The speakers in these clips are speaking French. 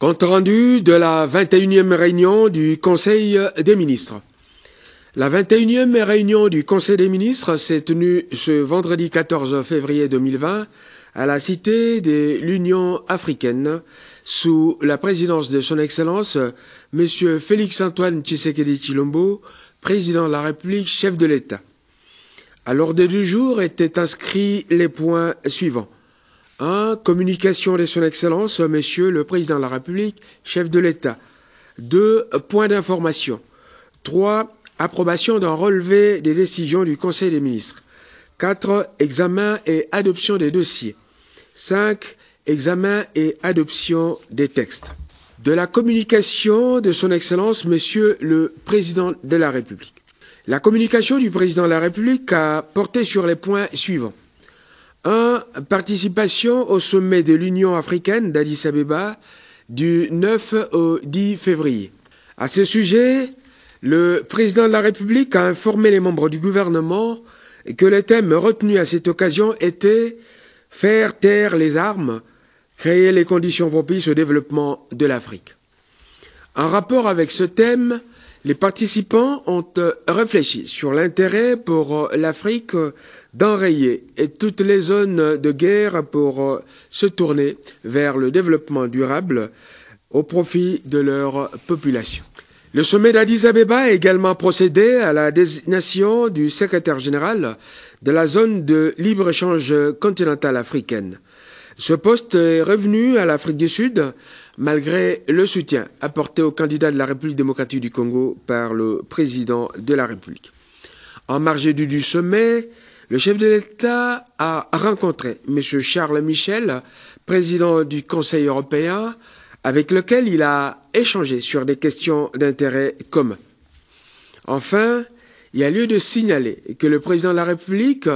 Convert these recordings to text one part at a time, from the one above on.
Compte rendu de la 21e réunion du Conseil des ministres. La 21e réunion du Conseil des ministres s'est tenue ce vendredi 14 février 2020 à la Cité de l'Union africaine sous la présidence de son Excellence M. Félix-Antoine Tshisekedi Tshilombo, président de la République, chef de l'État. À l'ordre du jour étaient inscrits les points suivants. 1. Communication de son Excellence, Monsieur le Président de la République, chef de l'État. 2. Points d'information. 3. Approbation d'un relevé des décisions du Conseil des ministres. 4. Examen et adoption des dossiers. 5. Examen et adoption des textes. De la communication de son Excellence, Monsieur le Président de la République. La communication du Président de la République a porté sur les points suivants. 1. Participation au sommet de l'Union africaine d'Addis Abeba du 9 au 10 février. À ce sujet, le Président de la République a informé les membres du gouvernement que le thème retenu à cette occasion était « Faire taire les armes, créer les conditions propices au développement de l'Afrique ». En rapport avec ce thème, les participants ont réfléchi sur l'intérêt pour l'Afrique d'enrayer toutes les zones de guerre pour se tourner vers le développement durable au profit de leur population. Le sommet d'Addis Abeba a également procédé à la désignation du secrétaire général de la zone de libre-échange continentale africaine. Ce poste est revenu à l'Afrique du Sud malgré le soutien apporté au candidat de la République démocratique du Congo par le président de la République. En marge du sommet, le chef de l'État a rencontré M. Charles Michel, président du Conseil européen, avec lequel il a échangé sur des questions d'intérêt commun. Enfin, il y a lieu de signaler que le président de la République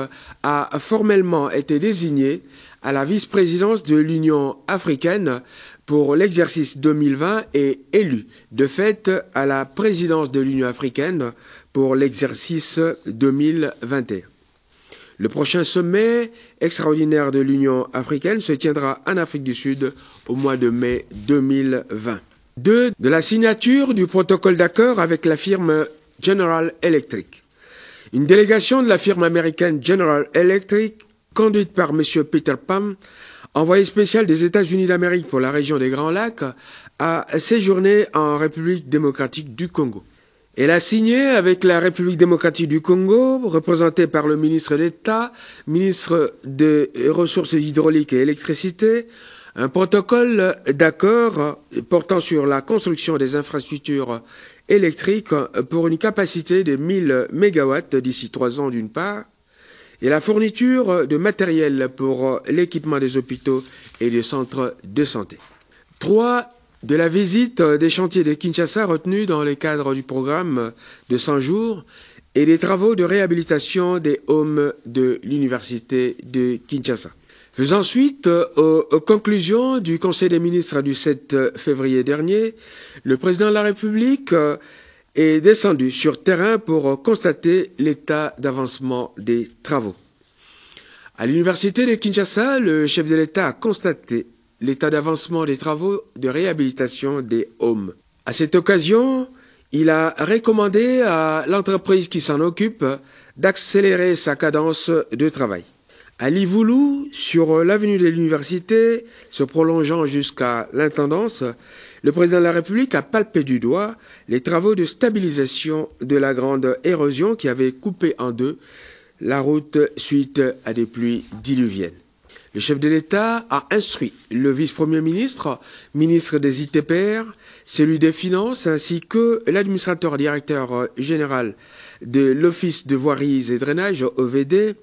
a formellement été désigné à la vice-présidence de l'Union africaine pour l'exercice 2020 et élu de fait à la présidence de l'Union africaine pour l'exercice 2021. Le prochain sommet extraordinaire de l'Union africaine se tiendra en Afrique du Sud au mois de mai 2020. 2. De la signature du protocole d'accord avec la firme General Electric. Une délégation de la firme américaine General Electric, conduite par M. Peter Pham, envoyé spécial des États-Unis d'Amérique pour la région des Grands Lacs, a séjourné en République démocratique du Congo. Elle a signé avec la République démocratique du Congo, représentée par le ministre d'État, ministre des Ressources hydrauliques et électricité, un protocole d'accord portant sur la construction des infrastructures électriques pour une capacité de 1000 MW d'ici 3 ans d'une part, et la fourniture de matériel pour l'équipement des hôpitaux et des centres de santé. 3. De la visite des chantiers de Kinshasa retenus dans le cadre du programme de 100 jours et des travaux de réhabilitation des homes de l'université de Kinshasa. Faisant suite aux conclusions du Conseil des ministres du 7 février dernier, le président de la République est descendu sur terrain pour constater l'état d'avancement des travaux. À l'université de Kinshasa, le chef de l'État a constaté l'état d'avancement des travaux de réhabilitation des homes. À cette occasion, il a recommandé à l'entreprise qui s'en occupe d'accélérer sa cadence de travail. À Livoulou, sur l'avenue de l'université, se prolongeant jusqu'à l'intendance, le président de la République a palpé du doigt les travaux de stabilisation de la grande érosion qui avait coupé en deux la route suite à des pluies diluviennes. Le chef de l'État a instruit le vice-premier ministre, ministre des ITPR, celui des Finances, ainsi que l'administrateur directeur général de l'Office de voiries et drainage, OVD,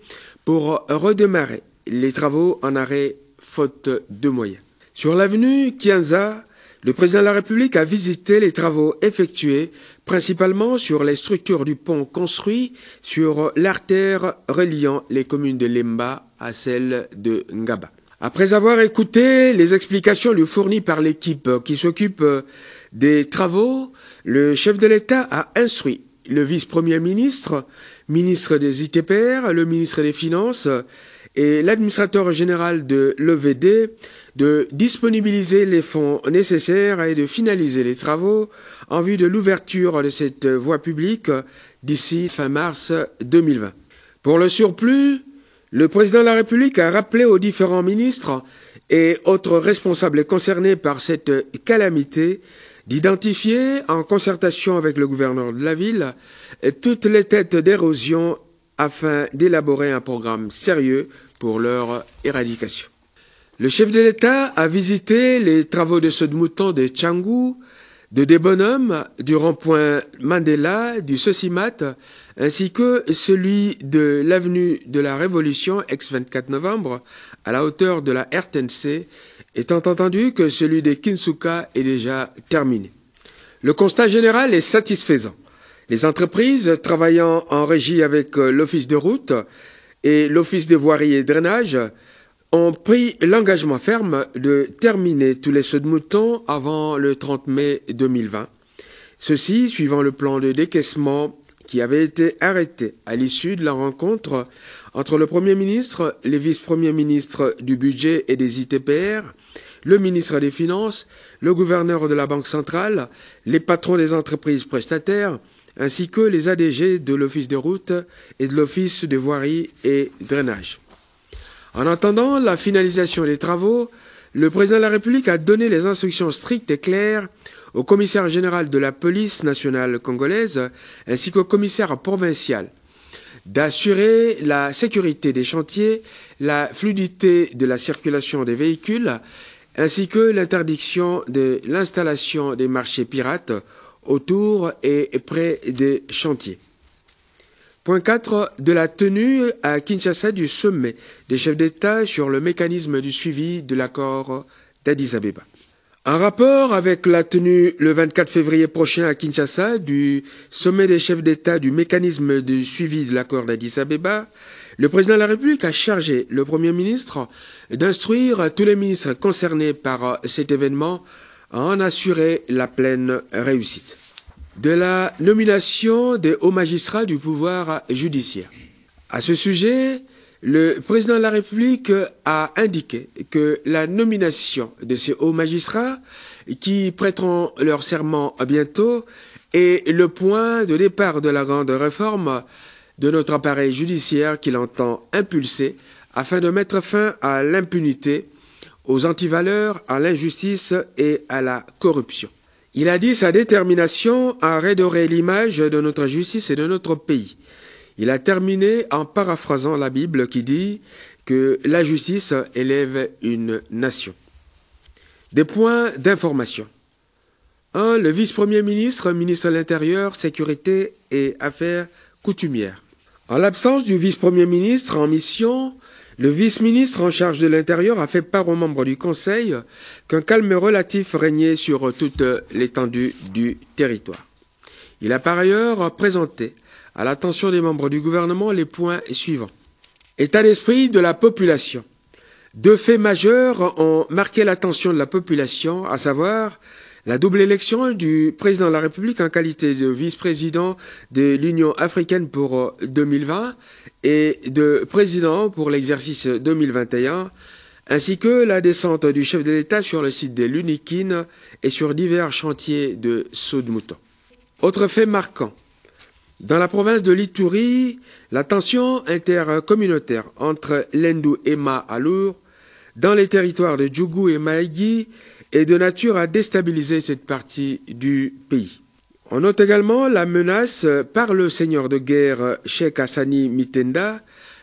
pour redémarrer les travaux en arrêt faute de moyens. Sur l'avenue Kianza, le président de la République a visité les travaux effectués principalement sur les structures du pont construit sur l'artère reliant les communes de Lemba à celle de Ngaba. Après avoir écouté les explications lui fournies par l'équipe qui s'occupe des travaux, le chef de l'État a instruit le vice-premier ministre, ministre des ITPR, le ministre des Finances et l'administrateur général de l'EVD de disponibiliser les fonds nécessaires et de finaliser les travaux en vue de l'ouverture de cette voie publique d'ici fin mars 2020. Pour le surplus, le président de la République a rappelé aux différents ministres et autres responsables concernés par cette calamité d'identifier, en concertation avec le gouverneur de la ville, toutes les têtes d'érosion afin d'élaborer un programme sérieux pour leur éradication. Le chef de l'État a visité les travaux de saut de mouton de Canggu, de Débonhomme, du rond-point Mandela, du Sosimat, ainsi que celui de l'avenue de la Révolution, ex-24 novembre, à la hauteur de la RTNC, étant entendu que celui de Kinsuka est déjà terminé. Le constat général est satisfaisant. Les entreprises travaillant en régie avec l'Office de route et l'Office de voirie et drainage ont pris l'engagement ferme de terminer tous les sauts de mouton avant le 30 mai 2020. Ceci suivant le plan de décaissement qui avait été arrêté à l'issue de la rencontre entre le Premier ministre, les vice-premiers ministres du budget et des ITPR, le ministre des Finances, le gouverneur de la Banque centrale, les patrons des entreprises prestataires, ainsi que les ADG de l'Office de route et de l'Office de voirie et drainage. En attendant la finalisation des travaux, le président de la République a donné les instructions strictes et claires au commissaire général de la police nationale congolaise ainsi qu'au commissaire provincial d'assurer la sécurité des chantiers, la fluidité de la circulation des véhicules, ainsi que l'interdiction de l'installation des marchés pirates autour et près des chantiers. Point 4 de la tenue à Kinshasa du sommet des chefs d'État sur le mécanisme du suivi de l'accord d'Addis-Abeba. En rapport avec la tenue le 24 février prochain à Kinshasa du sommet des chefs d'État du mécanisme de suivi de l'accord d'Addis-Abeba, le président de la République a chargé le Premier ministre d'instruire tous les ministres concernés par cet événement à en assurer la pleine réussite. De la nomination des hauts magistrats du pouvoir judiciaire. À ce sujet, le président de la République a indiqué que la nomination de ces hauts magistrats, qui prêteront leur serment bientôt, est le point de départ de la grande réforme de notre appareil judiciaire qu'il entend impulser afin de mettre fin à l'impunité, aux antivaleurs, à l'injustice et à la corruption. Il a dit sa détermination à redorer l'image de notre justice et de notre pays. Il a terminé en paraphrasant la Bible qui dit que la justice élève une nation. Des points d'information. 1. Le vice-premier ministre, ministre de l'Intérieur, Sécurité et Affaires coutumières. En l'absence du vice-premier ministre en mission, le vice-ministre en charge de l'Intérieur a fait part aux membres du Conseil qu'un calme relatif régnait sur toute l'étendue du territoire. Il a par ailleurs présenté à l'attention des membres du gouvernement les points suivants. État d'esprit de la population. 2 faits majeurs ont marqué l'attention de la population, à savoir la double élection du président de la République en qualité de vice-président de l'Union africaine pour 2020 et de président pour l'exercice 2021, ainsi que la descente du chef de l'État sur le site de l'Unikin et sur divers chantiers de saut de mouton. Autre fait marquant. Dans la province de l'Ituri, la tension intercommunautaire entre Lendu et Alour, dans les territoires de Djougou et Maïgui, est de nature à déstabiliser cette partie du pays. On note également la menace par le seigneur de guerre Cheikh Hassani Mitenda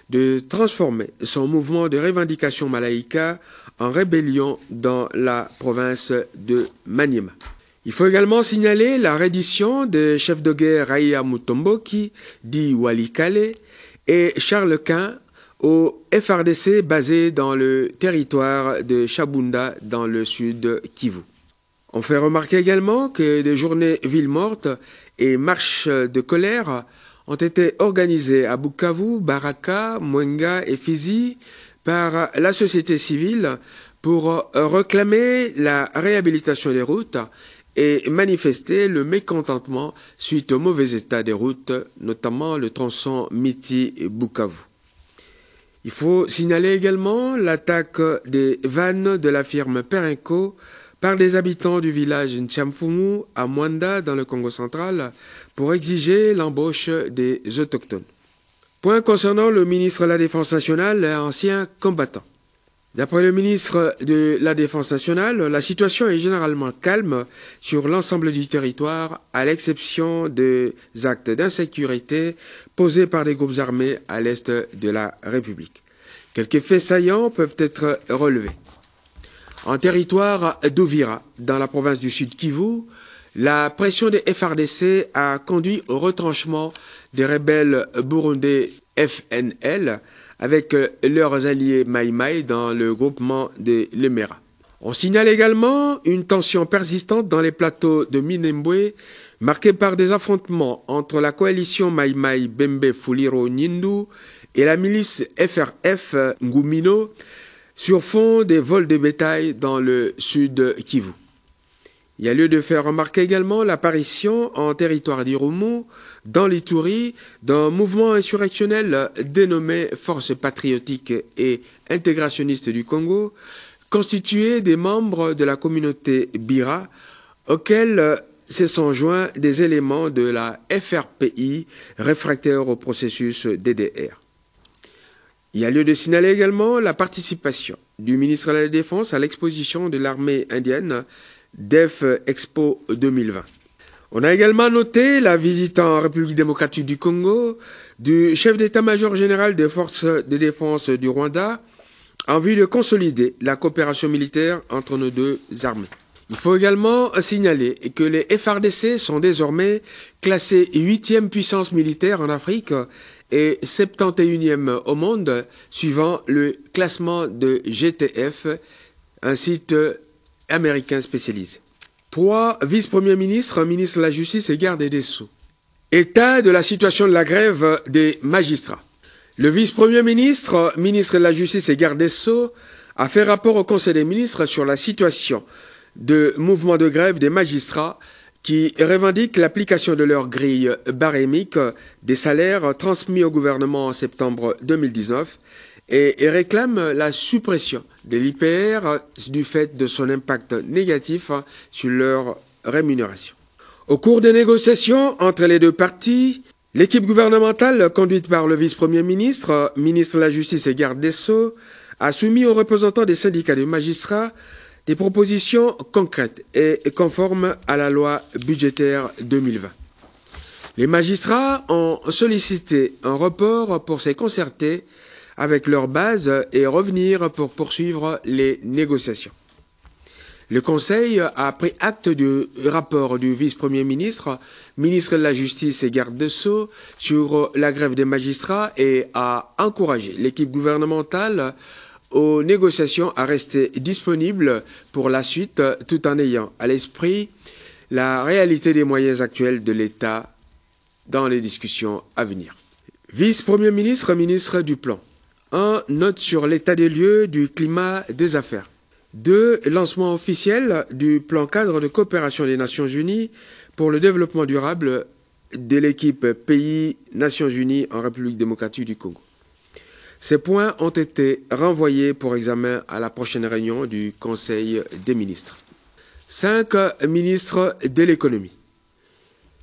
de transformer son mouvement de revendication malaïka en rébellion dans la province de Maniema. Il faut également signaler la reddition des chefs de guerre Raïa Mutomboki, dit Walikale, et Charles Quint au FRDC basé dans le territoire de Chabunda dans le sud Kivu. On fait remarquer également que des journées villes mortes et marches de colère ont été organisées à Bukavu, Baraka, Mwenga et Fizi par la société civile pour réclamer la réhabilitation des routes et manifester le mécontentement suite au mauvais état des routes, notamment le tronçon Miti-Bukavu. Il faut signaler également l'attaque des vannes de la firme Perenco par des habitants du village Ntchamfumu à Mwanda dans le Congo central pour exiger l'embauche des autochtones. Point concernant le ministre de la Défense nationale et ancien combattant. D'après le ministre de la Défense nationale, la situation est généralement calme sur l'ensemble du territoire, à l'exception des actes d'insécurité posés par des groupes armés à l'est de la République. Quelques faits saillants peuvent être relevés. En territoire d'Uvira, dans la province du Sud Kivu, la pression des FARDC a conduit au retranchement des rebelles burundais FNL avec leurs alliés Maï Maï dans le groupement de Lemera. On signale également une tension persistante dans les plateaux de Minembwe, marquée par des affrontements entre la coalition Maï Maï Bembe Fuliro Nyindu et la milice FRF Ngumino sur fond des vols de bétail dans le sud Kivu. Il y a lieu de faire remarquer également l'apparition en territoire d'Irumu, dans l'Ituri, d'un mouvement insurrectionnel dénommé Force patriotique et intégrationniste du Congo, constitué des membres de la communauté Bira, auxquels se sont joints des éléments de la FRPI réfractaires au processus DDR. Il y a lieu de signaler également la participation du ministre de la Défense à l'exposition de l'armée indienne DEF Expo 2020. On a également noté la visite en République démocratique du Congo du chef d'état-major général des forces de défense du Rwanda en vue de consolider la coopération militaire entre nos deux armées. Il faut également signaler que les FARDC sont désormais classés 8e puissance militaire en Afrique et 71e au monde, suivant le classement de GTF, un site américain spécialisé. 3 vice-premiers ministres, ministre de la Justice et garde des Sceaux. État de la situation de la grève des magistrats. Le vice-premier ministre, ministre de la Justice et garde des Sceaux, a fait rapport au Conseil des ministres sur la situation de mouvement de grève des magistrats qui revendiquent l'application de leur grille barémique des salaires transmis au gouvernement en septembre 2019 et réclament la suppression de l'IPR du fait de son impact négatif sur leur rémunération. Au cours des négociations entre les deux parties, l'équipe gouvernementale, conduite par le vice-premier ministre, ministre de la Justice et garde des Sceaux, a soumis aux représentants des syndicats de magistrats des propositions concrètes et conformes à la loi budgétaire 2020. Les magistrats ont sollicité un report pour se concerter avec leur base et revenir pour poursuivre les négociations. Le Conseil a pris acte du rapport du vice-premier ministre, ministre de la Justice et garde des Sceaux sur la grève des magistrats et a encouragé l'équipe gouvernementale aux négociations à rester disponible pour la suite tout en ayant à l'esprit la réalité des moyens actuels de l'État dans les discussions à venir. Vice-premier ministre, ministre du Plan. 1. Note sur l'état des lieux du climat des affaires. 2. Lancement officiel du plan cadre de coopération des Nations Unies pour le développement durable de l'équipe Pays-Nations Unies en République démocratique du Congo. Ces points ont été renvoyés pour examen à la prochaine réunion du Conseil des ministres. 5. Ministre de l'économie.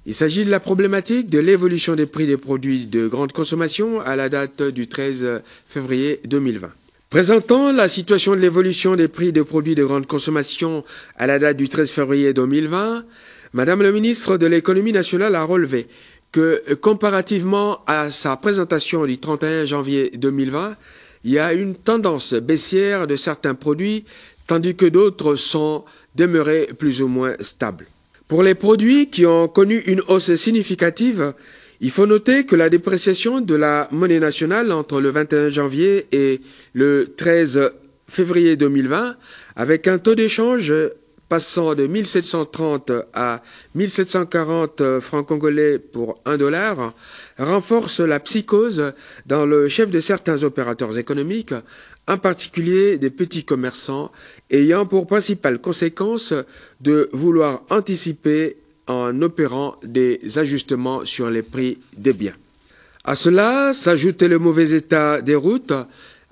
Il s'agit de la problématique de l'évolution des prix des produits de grande consommation à la date du 13 février 2020. Présentant la situation de l'évolution des prix des produits de grande consommation à la date du 13 février 2020, Madame le ministre de l'Économie nationale a relevé que, comparativement à sa présentation du 31 janvier 2020, il y a une tendance baissière de certains produits, tandis que d'autres sont demeurés plus ou moins stables. Pour les produits qui ont connu une hausse significative, il faut noter que la dépréciation de la monnaie nationale entre le 21 janvier et le 13 février 2020, avec un taux d'échange passant de 1730 à 1740 francs congolais pour $1, renforce la psychose dans le chef de certains opérateurs économiques, en particulier des petits commerçants, ayant pour principale conséquence de vouloir anticiper en opérant des ajustements sur les prix des biens. À cela s'ajoute le mauvais état des routes,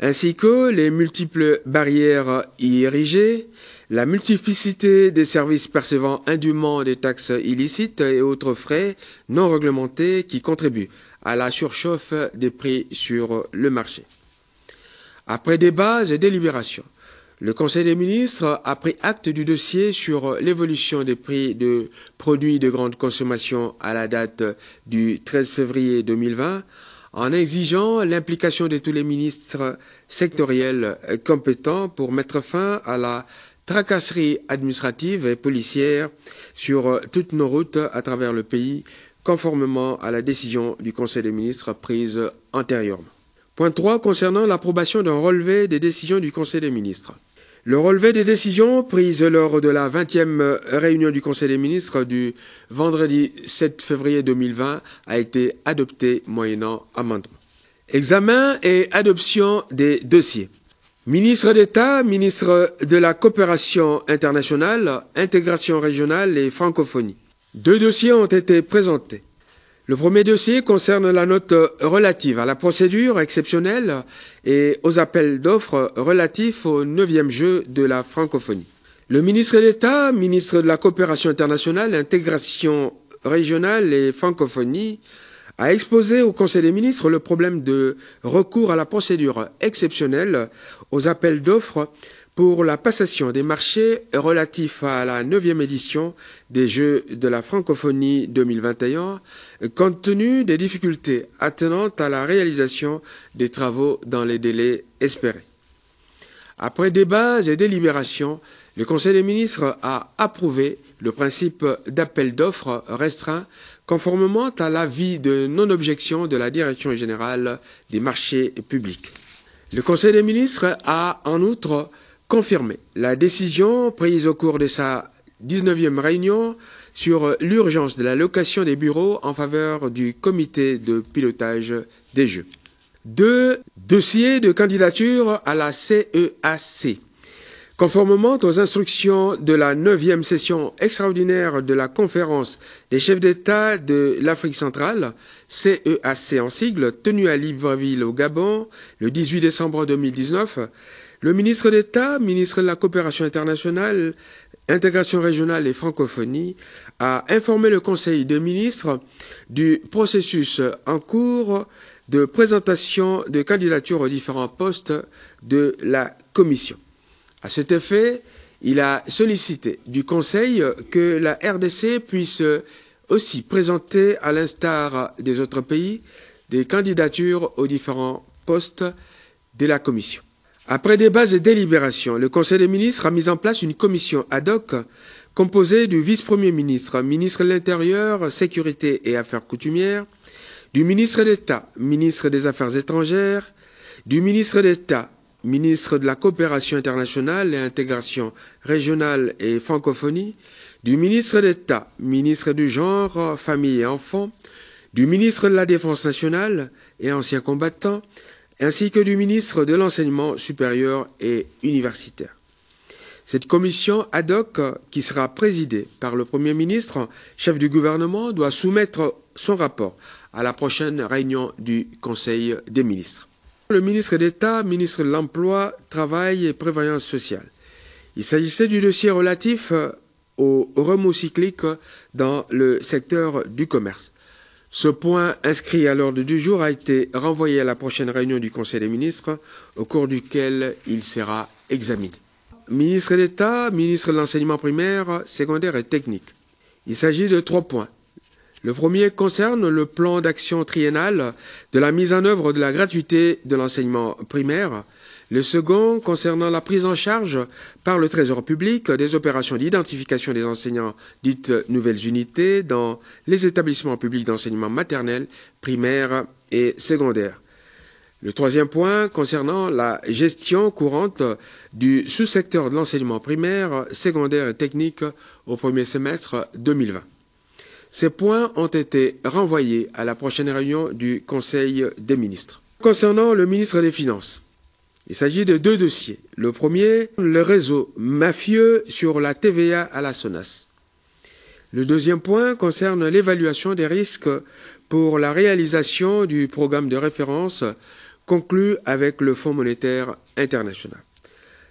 ainsi que les multiples barrières y érigées, la multiplicité des services percevant indûment des taxes illicites et autres frais non réglementés qui contribuent à la surchauffe des prix sur le marché. Après débats et délibérations, le Conseil des ministres a pris acte du dossier sur l'évolution des prix de produits de grande consommation à la date du 13 février 2020 en exigeant l'implication de tous les ministres sectoriels compétents pour mettre fin à la tracasserie administrative et policière sur toutes nos routes à travers le pays, conformément à la décision du Conseil des ministres prise antérieurement. Point 3 concernant l'approbation d'un relevé des décisions du Conseil des ministres. Le relevé des décisions prises lors de la 20e réunion du Conseil des ministres du vendredi 7 février 2020 a été adopté moyennant amendement. Examen et adoption des dossiers. Ministre d'État, ministre de la Coopération internationale, intégration régionale et francophonie. 2 dossiers ont été présentés. Le premier dossier concerne la note relative à la procédure exceptionnelle et aux appels d'offres relatifs au 9e jeu de la francophonie. Le ministre d'État, ministre de la Coopération internationale, intégration régionale et francophonie, a exposé au Conseil des ministres le problème de recours à la procédure exceptionnelle aux appels d'offres pour la passation des marchés relatifs à la 9e édition des Jeux de la francophonie 2021, compte tenu des difficultés attenantes à la réalisation des travaux dans les délais espérés. Après débats et délibérations, le Conseil des ministres a approuvé le principe d'appel d'offres restreint conformément à l'avis de non-objection de la Direction générale des marchés publics. Le Conseil des ministres a en outre confirmé la décision prise au cours de sa 19e réunion sur l'urgence de la location des bureaux en faveur du comité de pilotage des Jeux. 2 dossiers de candidature à la CEAC. Conformément aux instructions de la 9e session extraordinaire de la conférence des chefs d'État de l'Afrique centrale, CEAC en sigle, tenue à Libreville au Gabon le 18 décembre 2019, le ministre d'État, ministre de la Coopération internationale, intégration régionale et francophonie, a informé le Conseil des ministres du processus en cours de présentation de candidatures aux différents postes de la Commission. À cet effet, il a sollicité du Conseil que la RDC puisse aussi présenter, à l'instar des autres pays, des candidatures aux différents postes de la Commission. Après débats et délibérations, le Conseil des ministres a mis en place une commission ad hoc composée du vice-premier ministre, ministre de l'Intérieur, Sécurité et Affaires coutumières, du ministre d'État, ministre des Affaires étrangères, du ministre d'État, ministre de la Coopération internationale et intégration régionale et francophonie, du ministre d'État, ministre du Genre, Famille et Enfants, du ministre de la Défense nationale et anciens combattants, ainsi que du ministre de l'Enseignement supérieur et universitaire. Cette commission ad hoc, qui sera présidée par le Premier ministre, chef du gouvernement, doit soumettre son rapport à la prochaine réunion du Conseil des ministres. Le ministre d'État, ministre de l'Emploi, Travail et Prévoyance sociale. Il s'agissait du dossier relatif aux remous cycliques dans le secteur du commerce. Ce point inscrit à l'ordre du jour a été renvoyé à la prochaine réunion du Conseil des ministres, au cours duquel il sera examiné. Ministre d'État, ministre de l'Enseignement primaire, secondaire et technique. Il s'agit de 3 points. Le premier concerne le plan d'action triennal de la mise en œuvre de la gratuité de l'enseignement primaire. Le second concernant la prise en charge par le Trésor public des opérations d'identification des enseignants dites nouvelles unités dans les établissements publics d'enseignement maternel, primaire et secondaire. Le troisième point concernant la gestion courante du sous-secteur de l'enseignement primaire, secondaire et technique au premier semestre 2020. Ces points ont été renvoyés à la prochaine réunion du Conseil des ministres. Concernant le ministre des Finances, il s'agit de 2 dossiers. Le premier, le réseau mafieux sur la TVA à la SONAS. Le deuxième point concerne l'évaluation des risques pour la réalisation du programme de référence conclu avec le Fonds monétaire international.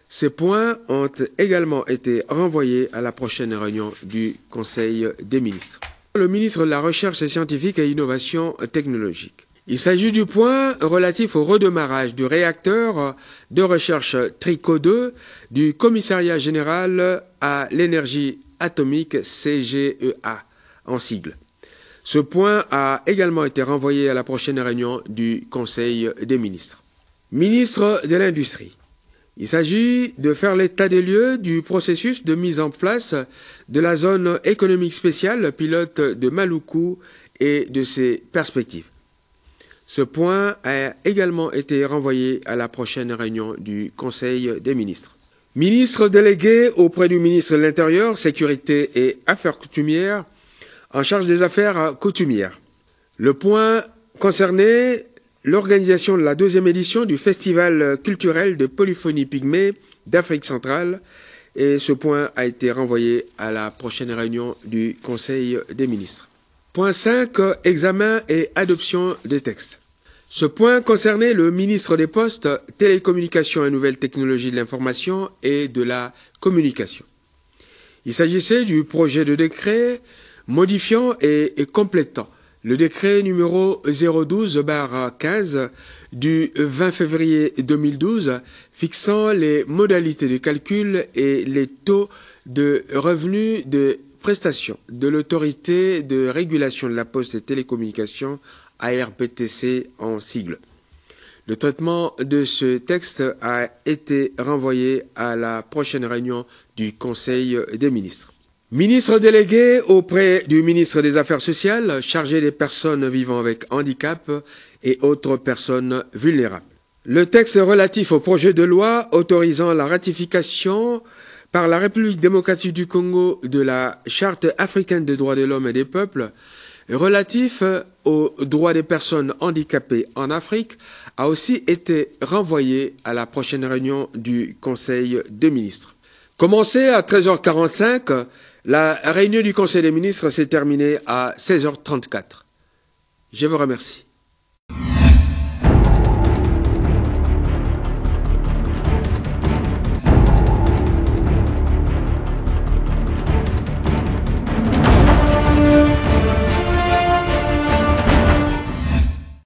Ces points ont également été renvoyés à la prochaine réunion du Conseil des ministres. Le ministre de la Recherche scientifique et Innovation technologique. Il s'agit du point relatif au redémarrage du réacteur de recherche TRICO 2 du Commissariat général à l'énergie atomique CGEA en sigle. Ce point a également été renvoyé à la prochaine réunion du Conseil des ministres. Ministre de l'Industrie. Il s'agit de faire l'état des lieux du processus de mise en place de la zone économique spéciale pilote de Maluku et de ses perspectives. Ce point a également été renvoyé à la prochaine réunion du Conseil des ministres. Ministre délégué auprès du ministre de l'Intérieur, Sécurité et Affaires coutumières, en charge des affaires coutumières. Le point concernait l'organisation de la 2e édition du Festival culturel de polyphonie pygmée d'Afrique centrale, et ce point a été renvoyé à la prochaine réunion du Conseil des ministres. Point 5. Examen et adoption des textes. Ce point concernait le ministre des Postes, Télécommunications et Nouvelles Technologies de l'Information et de la Communication. Il s'agissait du projet de décret modifiant et complétant le décret numéro 012/15 du 20 février 2012 fixant les modalités de calcul et les taux de revenus de prestation de l'autorité de régulation de la poste et télécommunications ARPTC en sigle. Le traitement de ce texte a été renvoyé à la prochaine réunion du Conseil des ministres. Ministre délégué auprès du ministre des Affaires sociales, chargé des personnes vivant avec handicap et autres personnes vulnérables. Le texte relatif au projet de loi autorisant la ratification par la République démocratique du Congo de la Charte africaine des droits de l'homme et des peuples relatif aux droits des personnes handicapées en Afrique a aussi été renvoyé à la prochaine réunion du Conseil des ministres. Commencé à 13h45, la réunion du Conseil des ministres s'est terminée à 16h34. Je vous remercie.